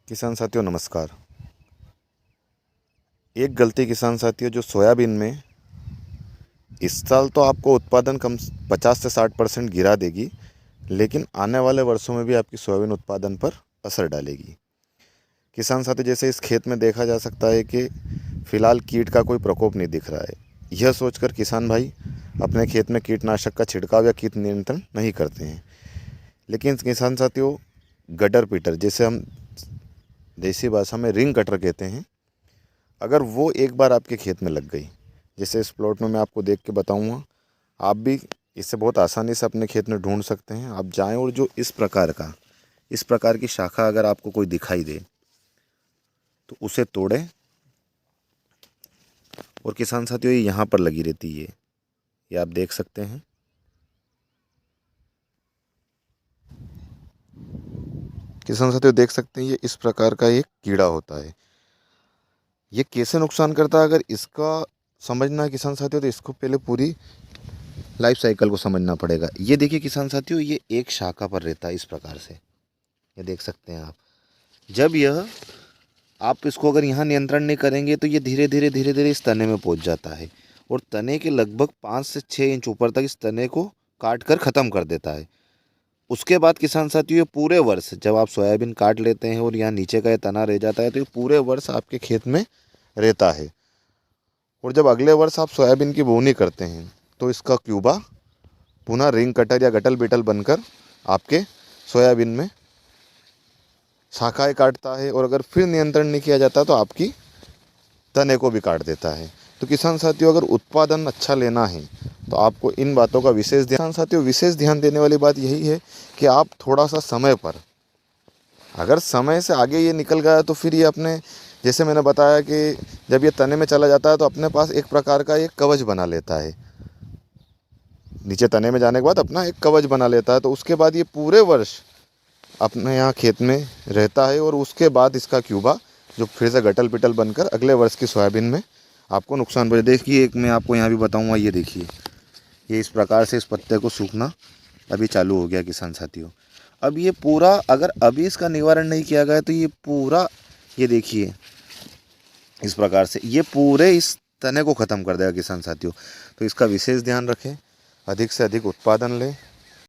किसान साथियों नमस्कार। एक गलती किसान साथियों जो सोयाबीन में इस साल तो आपको उत्पादन कम 50 से 60% गिरा देगी, लेकिन आने वाले वर्षों में भी आपकी सोयाबीन उत्पादन पर असर डालेगी। किसान साथी जैसे इस खेत में देखा जा सकता है कि फ़िलहाल कीट का कोई प्रकोप नहीं दिख रहा है। यह सोचकर किसान भाई अपने खेत में कीटनाशक का छिड़काव या कीट नियंत्रण नहीं करते हैं, लेकिन किसान साथियों गटर पीटर जिसे हम देसी भाषा में रिंग कटर कहते हैं, अगर वो एक बार आपके खेत में लग गई, जैसे इस प्लॉट में मैं आपको देख के बताऊंगा, आप भी इसे बहुत आसानी से अपने खेत में ढूंढ सकते हैं। आप जाएं और जो इस प्रकार की शाखा अगर आपको कोई दिखाई दे तो उसे तोड़ें। और किसान साथियों ये यहाँ पर लगी रहती है, ये आप देख सकते हैं। किसान साथियों देख सकते हैं ये इस प्रकार का एक कीड़ा होता है। ये कैसे नुकसान करता है, अगर इसका समझना है किसान साथियों तो इसको पहले पूरी लाइफ साइकिल को समझना पड़ेगा। ये देखिए किसान साथियों, ये एक शाखा पर रहता है इस प्रकार से, ये देख सकते हैं आप। जब यह आप इसको अगर यहाँ नियंत्रण नहीं करेंगे तो ये धीरे धीरे इस तने में पहुँच जाता है और तने के लगभग 5 से 6 इंच ऊपर तक इस तने को काट कर ख़त्म कर देता है। उसके बाद किसान साथियों ये पूरे वर्ष जब आप सोयाबीन काट लेते हैं और यहाँ नीचे का ये तना रह जाता है तो ये पूरे वर्ष आपके खेत में रहता है। और जब अगले वर्ष आप सोयाबीन की बोनी करते हैं तो इसका क्यूबा पुनः रिंग कटर या गटल बिटल बनकर आपके सोयाबीन में शाखाएं काटता है, और अगर फिर नियंत्रण नहीं किया जाता तो आपकी तने को भी काट देता है। तो किसान साथियों अगर उत्पादन अच्छा लेना है तो आपको इन बातों का विशेष ध्यान देने वाली बात यही है कि आप थोड़ा सा समय पर, अगर समय से आगे ये निकल गया तो फिर ये अपने, जैसे मैंने बताया कि जब ये तने में चला जाता है तो अपने पास एक प्रकार का एक कवच बना लेता है, नीचे तने में जाने के बाद अपना एक कवच बना लेता है। तो उसके बाद ये पूरे वर्ष अपने यहाँ खेत में रहता है और उसके बाद इसका क्यूबा जो फिर से गटल पिटल बनकर अगले वर्ष की सोयाबीन में आपको नुकसान पहुंचे। देखिए एक मैं आपको यहाँ भी बताऊँगा, ये देखिए ये इस प्रकार से इस पत्ते को सूखना अभी चालू हो गया किसान साथियों। अब ये पूरा अगर अभी इसका निवारण नहीं किया गया तो ये पूरा, ये देखिए इस प्रकार से ये पूरे इस तने को ख़त्म कर देगा किसान साथियों। तो इसका विशेष ध्यान रखें, अधिक से अधिक उत्पादन लें